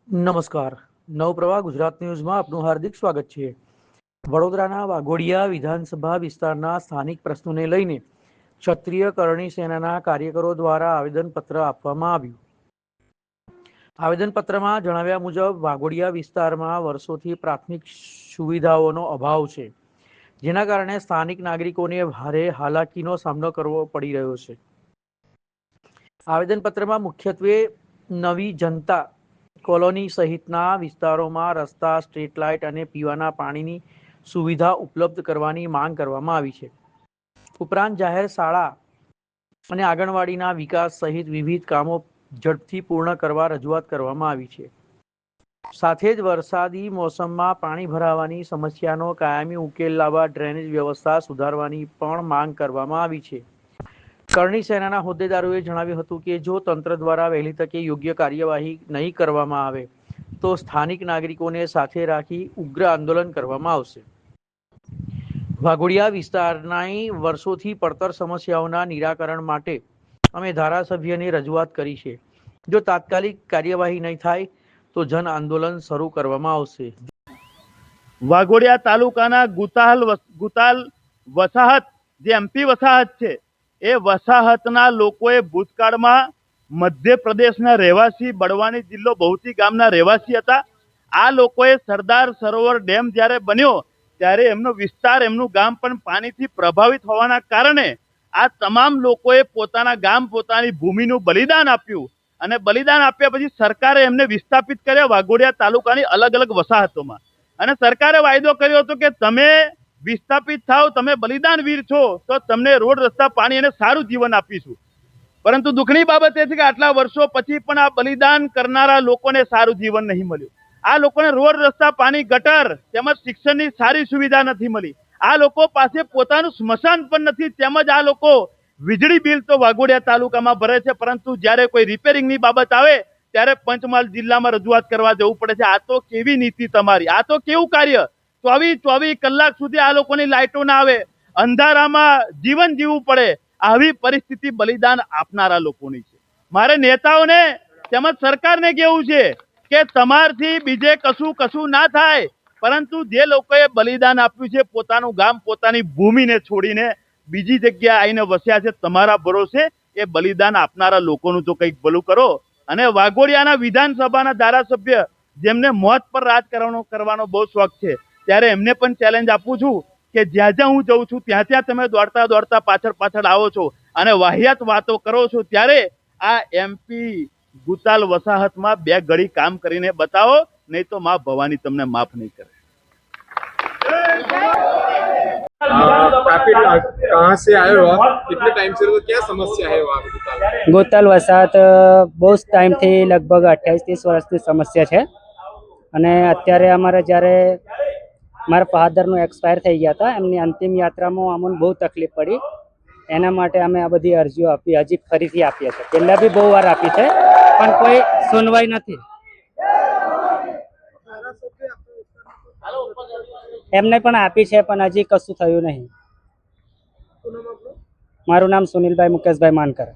નમસ્કાર. નવપ્રવાહ ગુજરાત ન્યૂઝમાં આપનું હાર્દિક સ્વાગત છે. વડોદરાના વાઘોડિયા વિધાનસભા વિસ્તારના સ્થાનિક પ્રશ્નોને લઈને ક્ષત્રિય કરણી સેનાના કાર્યકરો દ્વારા આવેદનપત્ર આપવામાં આવ્યું. આવેદનપત્રમાં જણાવ્યા મુજબ વાઘોડિયા વિસ્તારમાં વર્ષોથી પ્રાથમિક સુવિધાઓનો અભાવ છે, જેના કારણે સ્થાનિક નાગરિકોને ભારે હાલાકીનો સામનો કરવો પડી રહ્યો છે. આવેદનપત્રમાં મુખ્યત્વે નવી જનતા કોલોની સહિતના વિસ્તારોમાં રસ્તા, સ્ટ્રીટ લાઇટ અને પીવાના પાણીની સુવિધા ઉપલબ્ધ કરવાની માંગ કરવામાં આવી છે. ઉપરાંત જાહેર શાળા અને આંગણવાડીના વિકાસ સહિત વિવિધ કામો ઝડપથી પૂર્ણ કરવા રજૂઆત કરવામાં આવી છે. સાથે જ વરસાદી મોસમમાં પાણી ભરાવાની સમસ્યાનો કાયમી ઉકેલ લાવવા ડ્રેનેજ વ્યવસ્થા સુધારવાની પણ માંગ કરવામાં આવી છે. કરણી સેનાના હોદ્દેદારોએ જણાવ્યું હતું કે જો તંત્ર દ્વારા વહેલી તકે યોગ્ય કાર્યવાહી નહીં કરવામાં આવે તો સ્થાનિક નાગરિકોને સાથે રાખી ઉગ્ર આંદોલન કરવામાં આવશે. વાઘોડિયા વિસ્તારની વર્ષોથી પડતર સમસ્યાઓના નિરાકરણ માટે અમે ધારાસભ્યને રજૂઆત કરી છે. જો તાત્કાલિક કાર્યવાહી નહીં થાય તો જન આંદોલન શરૂ કરવામાં આવશે. વાઘોડિયા તાલુકાના ગુતાલ વસાહત જે એમપી વસાહત છે, એ વસાહતના લોકોએ ભૂતકાળમાં મધ્યપ્રદેશના રહેવાસી બળવાની જિલ્લો બહુતી ગામના રહેવાસી હતા. આ લોકોએ સરદાર સરોવર ડેમ જ્યારે બન્યો ત્યારે એમનો વિસ્તાર, એમનું ગામ પણ પાણીથી પ્રભાવિત હોવાના કારણે આ તમામ લોકોએ પોતાના ગામ, પોતાની ભૂમિનું બલિદાન આપ્યું અને બલિદાન આપ્યા પછી સરકારે એમને વિસ્થાપિત કર્યા વાઘોડિયા તાલુકાની અલગ અલગ વસાહતોમાં. અને સરકારે વાયદો કર્યો હતો કે તમે વિસ્થાપિત થાવ, તમે બલિદાન વીર છો, તો તમને રોડ, રસ્તા, પાણી અને સારું જીવન આપીશું. પરંતુ દુઃખની બાબત એ છે કે આટલા વર્ષો પછી પણ આ બલિદાન કરનારા લોકોને સારું જીવન નહીં મળ્યું. આ લોકોને રોડ, રસ્તા, પાણી, ગટર તેમજ શિક્ષણની સારી સુવિધા નથી મળી. આ લોકો પાસે પોતાનું સ્મશાન પણ નથી. તેમજ આ લોકો વીજળી બિલ તો વાઘોડિયા તાલુકામાં ભરે છે, પરંતુ જ્યારે કોઈ રિપેરિંગની બાબત આવે ત્યારે પંચમહાલ જિલ્લામાં રજૂઆત કરવા જવું પડે છે. આ તો કેવી નીતિ તમારી? આ તો કેવું કાર્ય? 24 કલાક સુધી આ લોકોની લાઇટો ના આવે, અંધારામાં જીવન જીવવું પડે. આવી પરિસ્થિતિ બલિદાન આપનારા લોકોની છે. મારે નેતાઓને તેમજ સરકારને કહેવું છે કે તમારથી બીજે કશું ના થાય, પરંતુ જે લોકોએ બલિદાન આપ્યું છે, પોતાનું ગામ, પોતાની ભૂમિને છોડીને બીજી જગ્યાએ આવીને વસ્યા છે, તમારા ભરોસે એ બલિદાન આપનારા લોકોનું તો કંઈક ભલું કરો. અને વાઘોડિયાના વિધાનસભાના ધારાસભ્ય જેમને મોત પર રાજકારણ કરવાનો બહુ શોખ છે, ત્યારે એમને પણ ચેલેન્જ આપું છું કે જ્યાં જ્યાં હું જઉં છું ત્યાં તમે દોડતા પાછળ આવો છો અને વાહિયાત વાતો કરો છો. ત્યારે આ એમપી ગુતાલ વસાહતમાં 2 ઘડી કામ કરીને બતાવો, નહીં તો માં ભવાની તમને માફ નહીં કરે. कहाँ से आए हो आप? कितने टाइम से, तो क्या समस्या है वहाँ? ગોતાલ વસાહત બહુ ટાઈમથી લગભગ 28-30 વર્ષથી સમસ્યા છે. અને અત્યારે અમારે જ્યારે મારા ફાધરનું એક્સપાયર થઈ ગયા હતા, એમની અંતિમ યાત્રામાં અમને બહુ તકલીફ પડી. એના માટે અમે આ બધી અરજીઓ આપી, હજી ફરીથી આપીએ છીએ. પહેલાં બી બહુ વાર આપી છે, પણ કોઈ સુનવાઈ નથી. એમને પણ આપી છે, પણ હજી કશું થયું નહીં. મારું નામ સુનિલભાઈ મુકેશભાઈ માનકર.